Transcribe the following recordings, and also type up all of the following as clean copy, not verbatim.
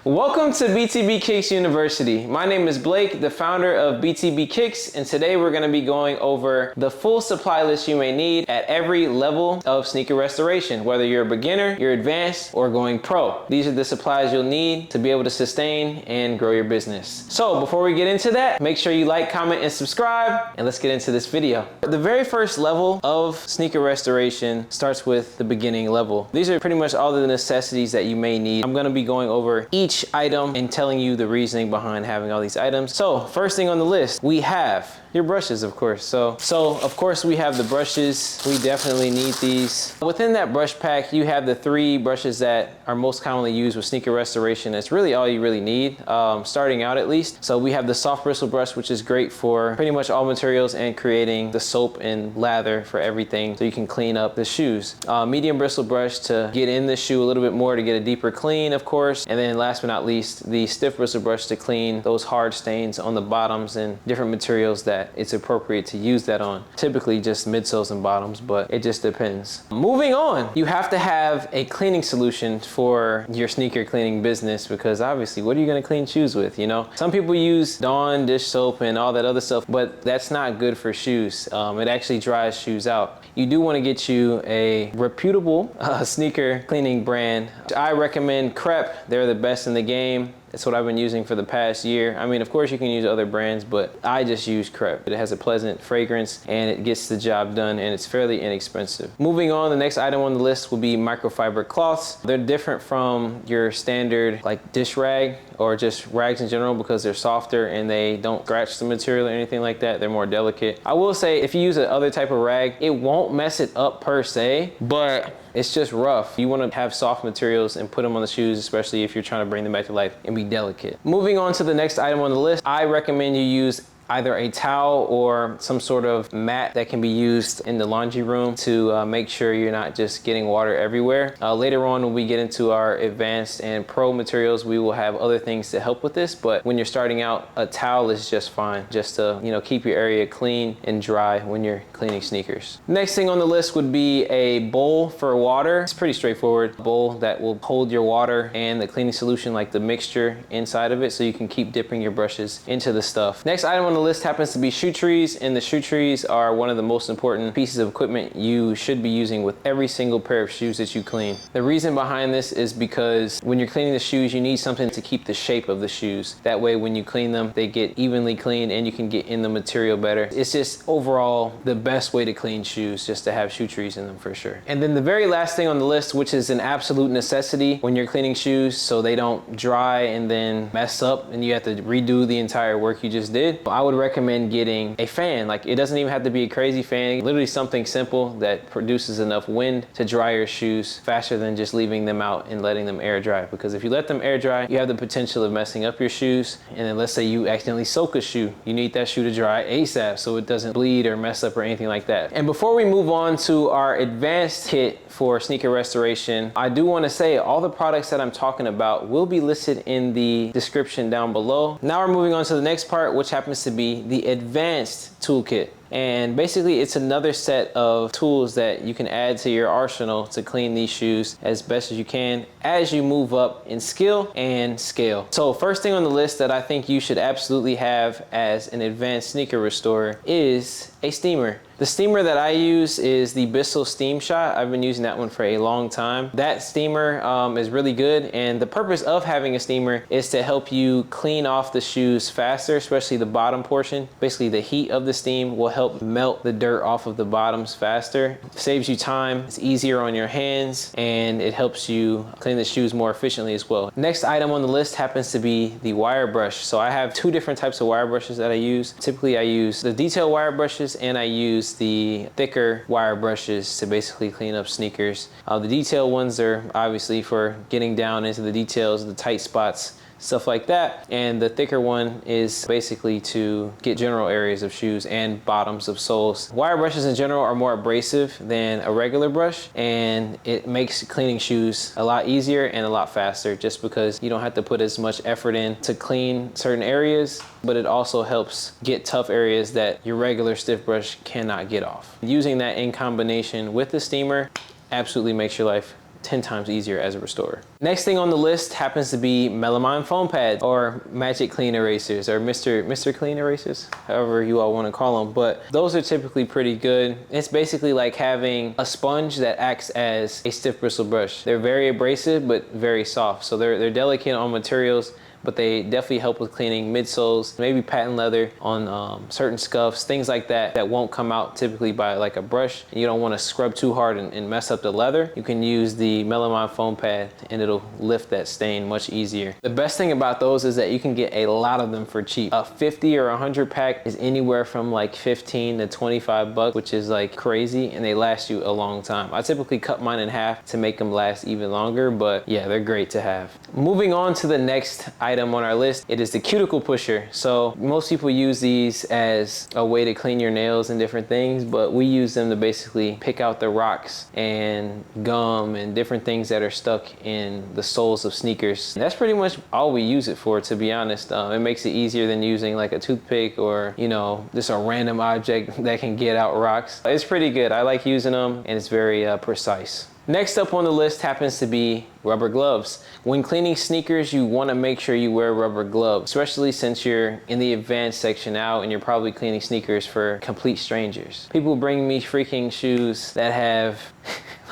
Welcome to BTB Kicks University. My name is Blake, the founder of BTB Kicks, and today we're going to be going over the full supply list you may need at every level of sneaker restoration, whether you're a beginner, you're advanced, or going pro. These are the supplies you'll need to be able to sustain and grow your business. So before we get into that, make sure you like, comment, and subscribe, and let's get into this video. The very first level of sneaker restoration starts with the beginning level. These are pretty much all the necessities that you may need. I'm going to be going over each item and telling you the reasoning behind having all these items. So first thing on the list, we have your brushes, of course. So of course we have the brushes. We definitely need these. Within that brush pack, you have the 3 brushes that are most commonly used with sneaker restoration. That's really all you really need, starting out at least. So we have the soft bristle brush, which is great for pretty much all materials and creating the soap and lather for everything so you can clean up the shoes. Medium bristle brush to get in the shoe a little bit more to get a deeper clean, of course. And then last but not least, the stiff bristle brush to clean those hard stains on the bottoms and different materials that it's appropriate to use that on. Typically just midsoles and bottoms, but it just depends. Moving on, you have to have a cleaning solution for your sneaker cleaning business, because obviously what are you going to clean shoes with, you know? Some people use Dawn dish soap and all that other stuff, but that's not good for shoes. It actually dries shoes out. You do want to get you a reputable sneaker cleaning brand. I recommend Crep. They're the best in the game. That's what I've been using for the past year. I mean, of course you can use other brands, but I just use Crep. It has a pleasant fragrance and it gets the job done, and it's fairly inexpensive. Moving on, the next item on the list will be microfiber cloths. They're different from your standard like dish rag or just rags in general because they're softer and they don't scratch the material or anything like that. They're more delicate. I will say if you use another type of rag, it won't mess it up per se, but it's just rough. You want to have soft materials and put them on the shoes, especially if you're trying to bring them back to life and be delicate. Moving on to the next item on the list, I recommend you use either a towel or some sort of mat that can be used in the laundry room to make sure you're not just getting water everywhere. Later on, when we get into our advanced and pro materials, we will have other things to help with this, but when you're starting out, a towel is just fine, just to, you know, keep your area clean and dry when you're cleaning sneakers. Next thing on the list would be a bowl for water. It's pretty straightforward. A bowl that will hold your water and the cleaning solution, like the mixture inside of it, so you can keep dipping your brushes into the stuff. Next item on the list happens to be shoe trees, and the shoe trees are one of the most important pieces of equipment you should be using with every single pair of shoes that you clean. The reason behind this is because when you're cleaning the shoes, you need something to keep the shape of the shoes. That way when you clean them, they get evenly cleaned and you can get in the material better. It's just overall the best way to clean shoes, just to have shoe trees in them for sure. And then the very last thing on the list, which is an absolute necessity when you're cleaning shoes so they don't dry and then mess up and you have to redo the entire work you just did, I would recommend getting a fan. Like, it doesn't even have to be a crazy fan, literally something simple that produces enough wind to dry your shoes faster than just leaving them out and letting them air dry. Because if you let them air dry, you have the potential of messing up your shoes. And then let's say you accidentally soak a shoe, you need that shoe to dry ASAP so it doesn't bleed or mess up or anything like that. And before we move on to our advanced kit for sneaker restoration, I do want to say all the products that I'm talking about will be listed in the description down below. Now we're moving on to the next part, which happens to be the advanced toolkit. And basically it's another set of tools that you can add to your arsenal to clean these shoes as best as you can as you move up in skill and scale. So first thing on the list that I think you should absolutely have as an advanced sneaker restorer is a steamer. The steamer that I use is the Bissell Steam Shot. I've been using that one for a long time. That steamer is really good, and the purpose of having a steamer is to help you clean off the shoes faster, especially the bottom portion. Basically the heat of the steam will help melt the dirt off of the bottoms faster. It saves you time, it's easier on your hands, and it helps you clean the shoes more efficiently as well. Next item on the list happens to be the wire brush. So I have 2 different types of wire brushes that I use. Typically I use the detail wire brushes and I use the thicker wire brushes to basically clean up sneakers. The detail ones are obviously for getting down into the details, the tight spots, stuff like that. And the thicker one is basically to get general areas of shoes and bottoms of soles. Wire brushes in general are more abrasive than a regular brush, and it makes cleaning shoes a lot easier and a lot faster just because you don't have to put as much effort in to clean certain areas, but it also helps get tough areas that your regular stiff brush cannot get off. Using that in combination with the steamer absolutely makes your life 10 times easier as a restorer. Next thing on the list happens to be melamine foam pads, or magic clean erasers, or Mr. Clean erasers, however you all want to call them. But those are typically pretty good. It's basically like having a sponge that acts as a stiff bristle brush. They're very abrasive, but very soft. So they're delicate on materials, but they definitely help with cleaning midsoles, maybe patent leather on certain scuffs, things like that that won't come out typically by like a brush. And you don't want to scrub too hard and mess up the leather. You can use the melamine foam pad and it'll lift that stain much easier. The best thing about those is that you can get a lot of them for cheap. A 50 or 100 pack is anywhere from like 15 to 25 bucks, which is like crazy, and they last you a long time. I typically cut mine in half to make them last even longer, but yeah, they're great to have. Moving on to the next item on our list, it is the cuticle pusher. So most people use these as a way to clean your nails and different things, but we use them to basically pick out the rocks and gum and different things that are stuck in the soles of sneakers. That's pretty much all we use it for, to be honest. It makes it easier than using like a toothpick or, you know, just a random object that can get out rocks. It's pretty good. I like using them, and it's very precise. Next up on the list happens to be rubber gloves. When cleaning sneakers, you want to make sure you wear rubber gloves, especially since you're in the advanced section out and you're probably cleaning sneakers for complete strangers. People bring me freaking shoes that have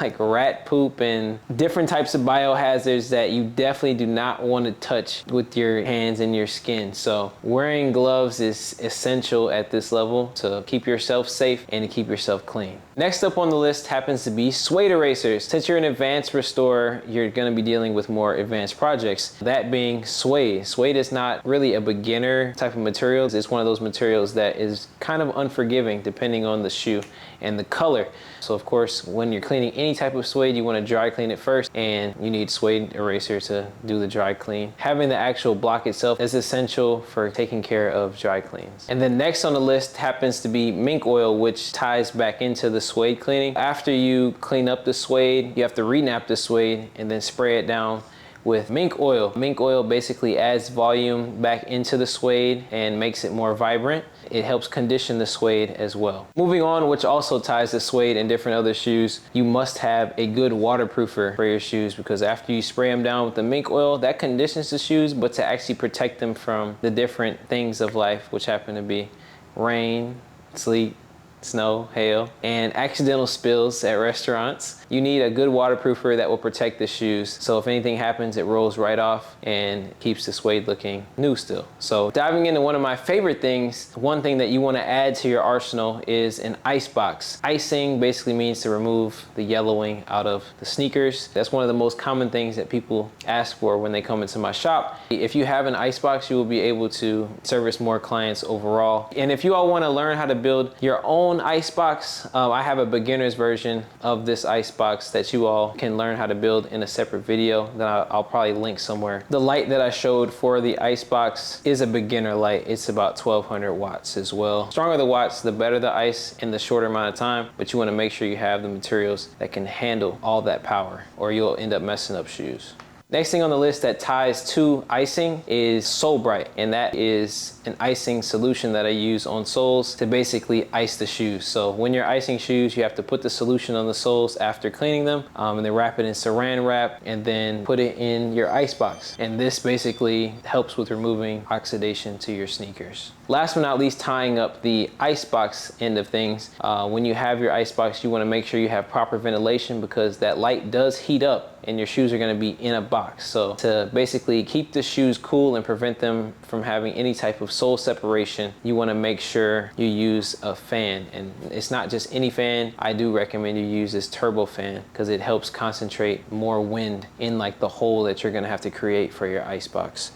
like rat poop and different types of biohazards that you definitely do not want to touch with your hands and your skin. So wearing gloves is essential at this level to keep yourself safe and to keep yourself clean. Next up on the list happens to be suede erasers. Since you're an advanced restorer, you're going to be dealing with more advanced projects. That being suede. Suede is not really a beginner type of material. It's one of those materials that is kind of unforgiving depending on the shoe and the color. So of course, when you're cleaning any type of suede, you want to dry clean it first, and you need suede eraser to do the dry clean. Having the actual block itself is essential for taking care of dry cleans. And then next on the list happens to be mink oil, which ties back into the suede cleaning. After you clean up the suede, you have to re-nap the suede and then spray it down with mink oil. Mink oil basically adds volume back into the suede and makes it more vibrant. It helps condition the suede as well. Moving on, which also ties the suede and different other shoes, you must have a good waterproofer for your shoes, because after you spray them down with the mink oil, that conditions the shoes, but to actually protect them from the different things of life, which happen to be rain, sleet, snow, hail, and accidental spills at restaurants. You need a good waterproofer that will protect the shoes. So if anything happens, it rolls right off and keeps the suede looking new still. So diving into one of my favorite things, one thing that you want to add to your arsenal is an ice box. Icing basically means to remove the yellowing out of the sneakers. That's one of the most common things that people ask for when they come into my shop. If you have an ice box, you will be able to service more clients overall. And if you all want to learn how to build your own ice box, I have a beginner's version of this ice box that you all can learn how to build in a separate video that I'll probably link somewhere. The light that I showed for the ice box is a beginner light. It's about 1200 watts as well. The stronger the watts, the better the ice in the shorter amount of time, but you want to make sure you have the materials that can handle all that power, or you'll end up messing up shoes. Next thing on the list that ties to icing is Sole Bright, and that is an icing solution that I use on soles to basically ice the shoes. So when you're icing shoes, you have to put the solution on the soles after cleaning them, and then wrap it in saran wrap and then put it in your ice box. And this basically helps with removing oxidation to your sneakers. Last but not least, tying up the ice box end of things. When you have your ice box, you want to make sure you have proper ventilation, because that light does heat up and your shoes are going to be in a box. So to basically keep the shoes cool and prevent them from having any type of sole separation, you want to make sure you use a fan. And it's not just any fan. I do recommend you use this turbo fan, because it helps concentrate more wind in like the hole that you're going to have to create for your ice box.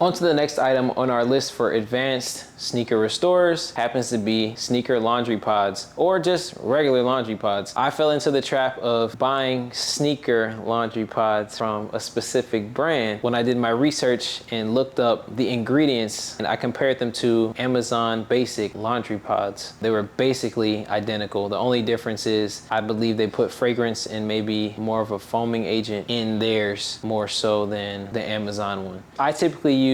On to the next item on our list for advanced sneaker restorers happens to be sneaker laundry pods, or just regular laundry pods. I fell into the trap of buying sneaker laundry pods from a specific brand when I did my research and looked up the ingredients, and I compared them to Amazon basic laundry pods. They were basically identical. The only difference is I believe they put fragrance and maybe more of a foaming agent in theirs more so than the Amazon one. I typically use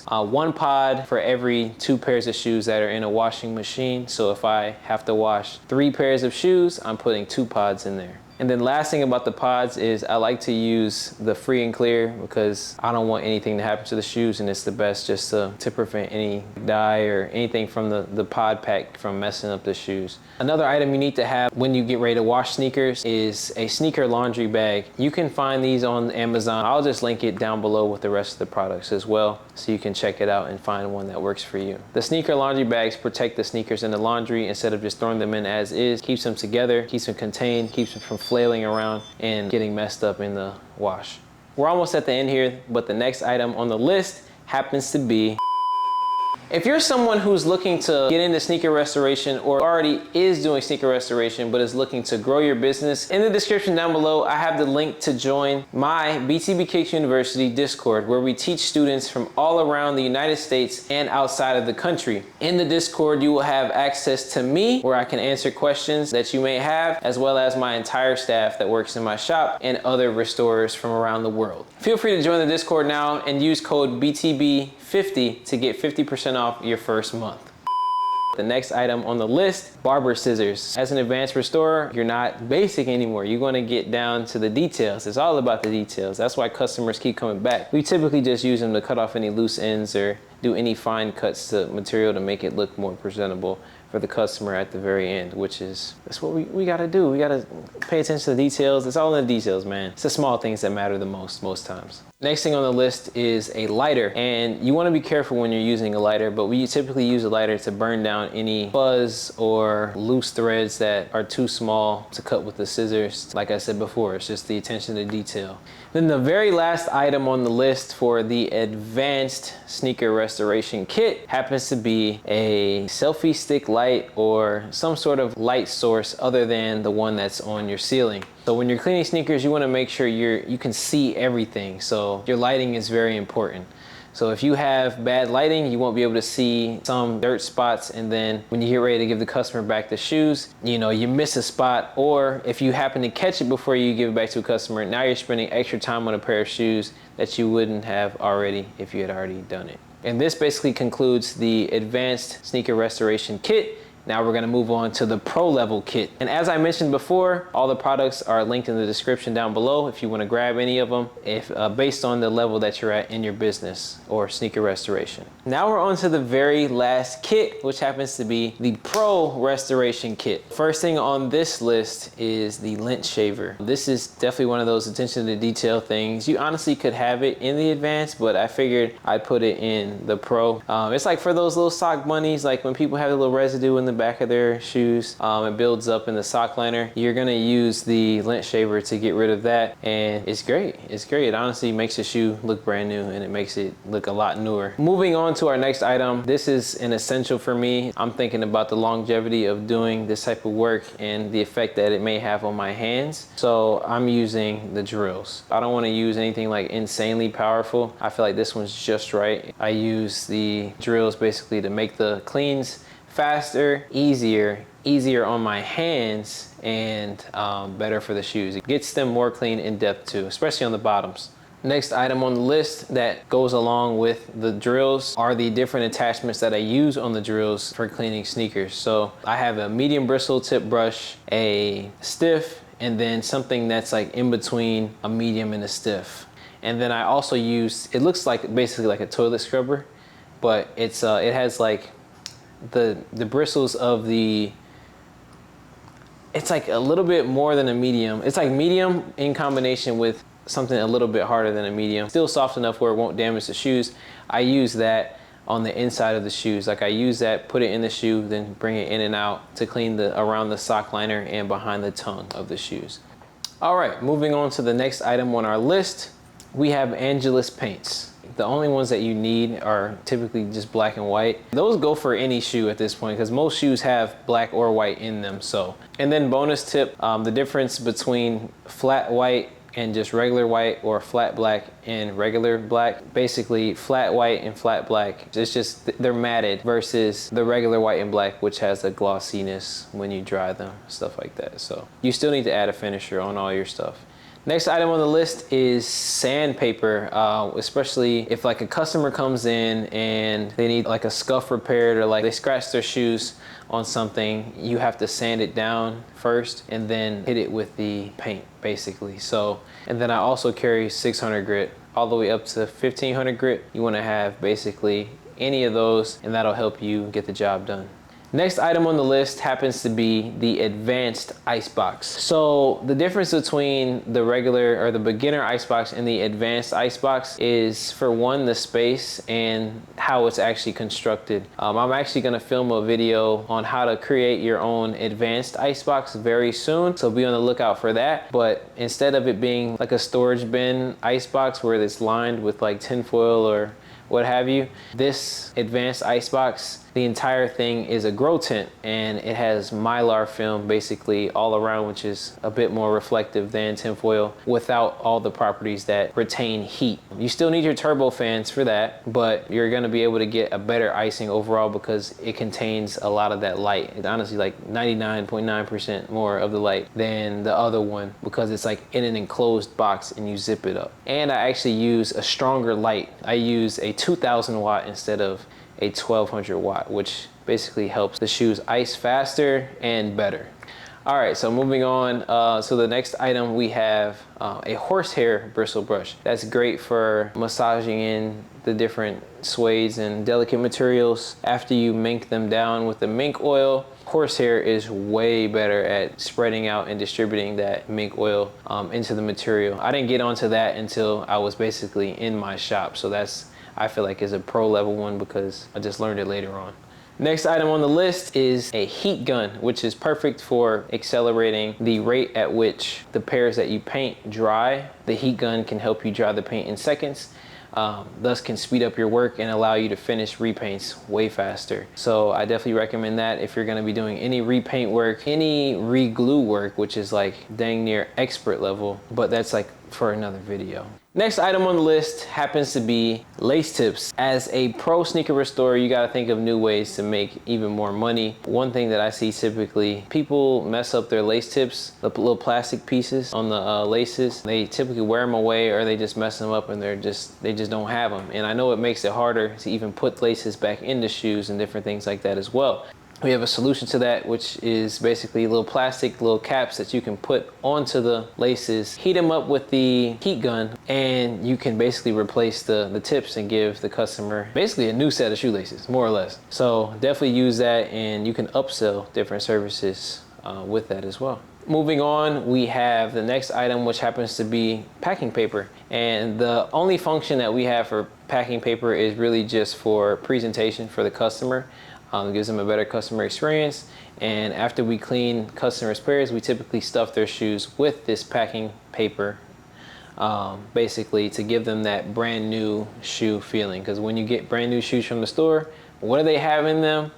one pod for every 2 pairs of shoes that are in a washing machine. So if I have to wash 3 pairs of shoes, I'm putting 2 pods in there. And then last thing about the pods is I like to use the free and clear because I don't want anything to happen to the shoes, and it's the best just to prevent any dye or anything from the pod pack from messing up the shoes. Another item you need to have when you get ready to wash sneakers is a sneaker laundry bag. You can find these on Amazon. I'll just link it down below with the rest of the products as well, so you can check it out and find one that works for you. The sneaker laundry bags protect the sneakers in the laundry instead of just throwing them in as is. Keeps them together, keeps them contained, keeps them from flailing around and getting messed up in the wash. We're almost at the end here, but the next item on the list happens to be, if you're someone who's looking to get into sneaker restoration or already is doing sneaker restoration but is looking to grow your business, in the description down below I have the link to join my BTB Kicks University Discord, where we teach students from all around the United States and outside of the country. In the Discord you will have access to me, where I can answer questions that you may have, as well as my entire staff that works in my shop and other restorers from around the world. Feel free to join the Discord now and use code BTB50 to get 50% off your first month. The next item on the list, barber scissors. As an advanced restorer, you're not basic anymore. You're gonna get down to the details. It's all about the details. That's why customers keep coming back. We typically just use them to cut off any loose ends or do any fine cuts to material to make it look more presentable for the customer at the very end, which is, that's what we gotta do. We gotta pay attention to the details. It's all in the details, man. It's the small things that matter the most times. Next thing on the list is a lighter, and you want to be careful when you're using a lighter, but we typically use a lighter to burn down any fuzz or loose threads that are too small to cut with the scissors. Like I said before, it's just the attention to detail. Then the very last item on the list for the advanced sneaker restoration kit happens to be a selfie stick light or some sort of light source other than the one that's on your ceiling. So when you're cleaning sneakers, you want to make sure you can see everything. So your lighting is very important. So if you have bad lighting, you won't be able to see some dirt spots, and then when you get ready to give the customer back the shoes, you know, you miss a spot, or if you happen to catch it before you give it back to a customer, now you're spending extra time on a pair of shoes that you wouldn't have already if you had already done it. And this basically concludes the advanced sneaker restoration kit. Now we're gonna move on to the pro level kit. And as I mentioned before, all the products are linked in the description down below if you wanna grab any of them, based on the level that you're at in your business or sneaker restoration. Now we're on to the very last kit, which happens to be the pro restoration kit. First thing on this list is the lint shaver. This is definitely one of those attention to detail things. You honestly could have it in the advanced, but I figured I'd put it in the pro. It's like for those little sock bunnies, like when people have a little residue in the back of their shoes, it builds up in the sock liner. You're gonna use the lint shaver to get rid of that, and it's great. It's great. It honestly makes the shoe look brand new, and it makes it look a lot newer. Moving on to our next item, this is an essential for me. I'm thinking about the longevity of doing this type of work and the effect that it may have on my hands. So I'm using the drills. I don't want to use anything like insanely powerful. I feel like this one's just right. I use the drills basically to make the cleans faster, easier on my hands, and better for the shoes. It gets them more clean in depth too, especially on the bottoms. Next item on the list that goes along with the drills are the different attachments that I use on the drills for cleaning sneakers. So I have a medium bristle tip brush, a stiff, and then something that's like in between a medium and a stiff. And then I also use, it looks like basically like a toilet scrubber, but it has like the bristles of it's like a little bit more than a medium. It's like medium in combination with something a little bit harder than a medium. Still soft enough where it won't damage the shoes. I use that on the inside of the shoes. Like I use that, put it in the shoe, then bring it in and out to clean around the sock liner and behind the tongue of the shoes. All right, moving on to the next item on our list, we have Angelus paints. The only ones that you need are typically just black and white. Those go for any shoe at this point because most shoes have black or white in them. So, and then bonus tip, the difference between flat white and just regular white, or flat black and regular black. Basically flat white and flat black, it's just they're matted versus the regular white and black, which has a glossiness when you dry them, stuff like that. So you still need to add a finisher on all your stuff. Next item on the list is sandpaper, especially if like a customer comes in and they need like a scuff repaired or like they scratched their shoes on something, you have to sand it down first and then hit it with the paint basically. So, and then I also carry 600 grit all the way up to 1500 grit. You want to have basically any of those and that'll help you get the job done. Next item on the list happens to be the advanced icebox. So the difference between the regular or the beginner icebox and the advanced icebox is, for one, the space and how it's actually constructed. I'm actually gonna film a video on how to create your own advanced icebox very soon, so be on the lookout for that. But instead of it being like a storage bin icebox where it's lined with like tinfoil or what have you, this advanced icebox, the entire thing is a grow tent and it has mylar film basically all around, which is a bit more reflective than tinfoil without all the properties that retain heat. You still need your turbo fans for that, but you're gonna be able to get a better icing overall because it contains a lot of that light. It's honestly like 99.9% more of the light than the other one because it's like in an enclosed box and you zip it up. And I actually use a stronger light. I use a 2000 watt instead of a 1200 watt, which basically helps the shoes ice faster and better. All right, so moving on. So the next item we have a horsehair bristle brush. That's great for massaging in the different suedes and delicate materials. After you mink them down with the mink oil, horsehair is way better at spreading out and distributing that mink oil into the material. I didn't get onto that until I was basically in my shop. So that's, I feel like, is a pro level one because I just learned it later on. Next item on the list is a heat gun, which is perfect for accelerating the rate at which the pairs that you paint dry. The heat gun can help you dry the paint in seconds, thus can speed up your work and allow you to finish repaints way faster. So I definitely recommend that if you're gonna be doing any repaint work, any re-glue work, which is like dang near expert level, but that's like for another video. Next item on the list happens to be lace tips. As a pro sneaker restorer, you gotta think of new ways to make even more money. One thing that I see typically, people mess up their lace tips, the little plastic pieces on the laces. They typically wear them away or they just mess them up and they just don't have them. And I know it makes it harder to even put laces back into shoes and different things like that as well. We have a solution to that, which is basically little plastic little caps that you can put onto the laces, heat them up with the heat gun, and you can basically replace the tips and give the customer basically a new set of shoelaces, more or less. So definitely use that, and you can upsell different services with that as well. Moving on, we have the next item, which happens to be packing paper. And the only function that we have for packing paper is really just for presentation for the customer. It gives them a better customer experience. And after we clean customers' pairs, we typically stuff their shoes with this packing paper, basically to give them that brand new shoe feeling. Because when you get brand new shoes from the store, what do they have in them?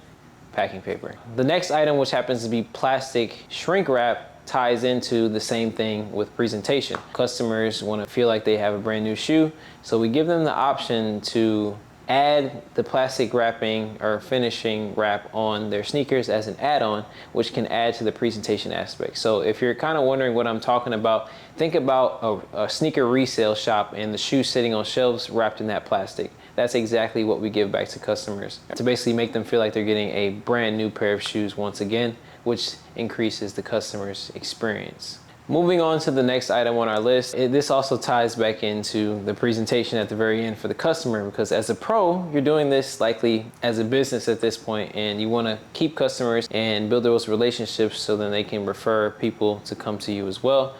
Packing paper. The next item, which happens to be plastic shrink wrap, ties into the same thing with presentation. Customers want to feel like they have a brand new shoe, so we give them the option to add the plastic wrapping or finishing wrap on their sneakers as an add-on, which can add to the presentation aspect. So if you're kind of wondering what I'm talking about, think about a sneaker resale shop and the shoes sitting on shelves wrapped in that plastic. That's exactly what we give back to customers to basically make them feel like they're getting a brand new pair of shoes once again, which increases the customer's experience. Moving on to the next item on our list, this also ties back into the presentation at the very end for the customer, because as a pro, you're doing this likely as a business at this point, and you want to keep customers and build those relationships so then they can refer people to come to you as well.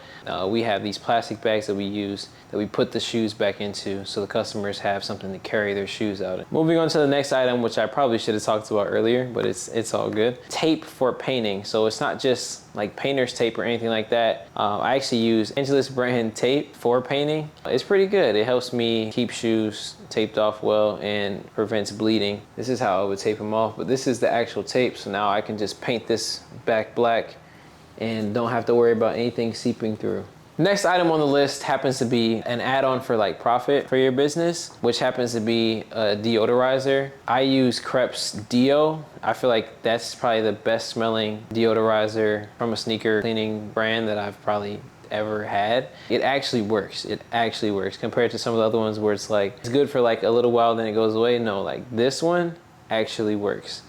We have these plastic bags that we use that we put the shoes back into so the customers have something to carry their shoes out in. Moving on to the next item, which I probably should have talked about earlier, but it's all good. Tape for painting. So it's not just like painter's tape or anything like that. I actually use Angelus brand tape for painting. It's pretty good. It helps me keep shoes taped off well and prevents bleeding. This is how I would tape them off, but this is the actual tape. So now I can just paint this back black and don't have to worry about anything seeping through. Next item on the list happens to be an add-on for like profit for your business, which happens to be a deodorizer. I use Crepes Deo. I feel like that's probably the best smelling deodorizer from a sneaker cleaning brand that I've probably ever had. It actually works. It actually works compared to some of the other ones where it's like, it's good for like a little while, then it goes away. No, like this one actually works.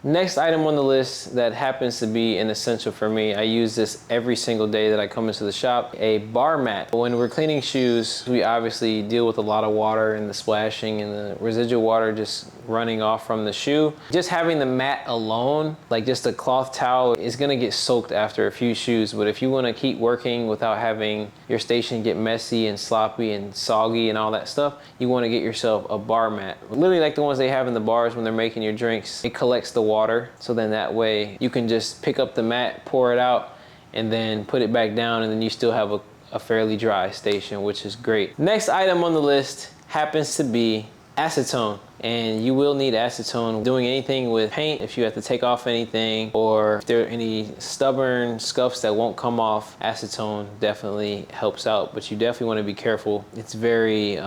Next item on the list that happens to be an essential for me, I use this every single day that I come into the shop, a bar mat. When we're cleaning shoes, we obviously deal with a lot of water and the splashing and the residual water just running off from the shoe. Just having the mat alone, like just a cloth towel, is gonna get soaked after a few shoes. But if you wanna keep working without having your station get messy and sloppy and soggy and all that stuff, you wanna get yourself a bar mat. Literally like the ones they have in the bars when they're making your drinks. It collects the water, so then that way you can just pick up the mat, pour it out, and then put it back down, and then you still have a fairly dry station, which is great. Next item on the list happens to be acetone. And you will need acetone doing anything with paint. If you have to take off anything, or if there are any stubborn scuffs that won't come off, acetone definitely helps out, but you definitely want to be careful. It's very,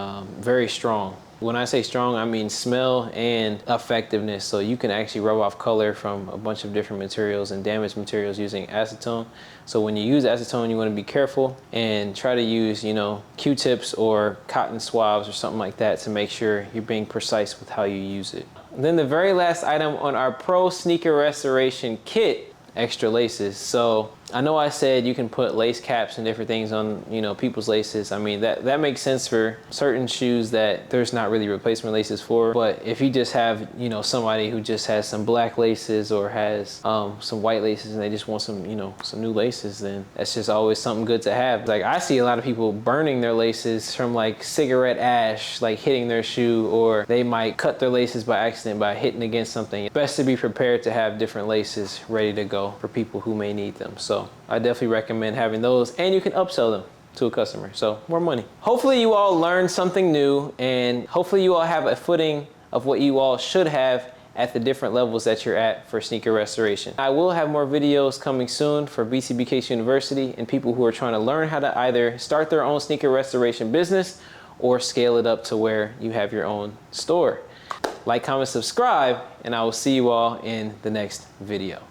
very strong. When I say strong, I mean smell and effectiveness. So you can actually rub off color from a bunch of different materials and damaged materials using acetone. So when you use acetone, you want to be careful and try to use, you know, Q-tips or cotton swabs or something like that to make sure you're being precise with how you use it. And then the very last item on our Pro Sneaker Restoration Kit, extra laces. So I know I said you can put lace caps and different things on, you know, people's laces. I mean, that makes sense for certain shoes that there's not really replacement laces for. But if you just have, you know, somebody who just has some black laces or has some white laces and they just want some, you know, some new laces, then that's just always something good to have. Like I see a lot of people burning their laces from like cigarette ash, like hitting their shoe, or they might cut their laces by accident by hitting against something. It's best to be prepared to have different laces ready to go for people who may need them. So I definitely recommend having those, and you can upsell them to a customer, so more money. Hopefully you all learned something new, and hopefully you all have a footing of what you all should have at the different levels that you're at for sneaker restoration. I will have more videos coming soon for BTB Kicks University and people who are trying to learn how to either start their own sneaker restoration business or scale it up to where you have your own store. Like, comment, subscribe, and I will see you all in the next video.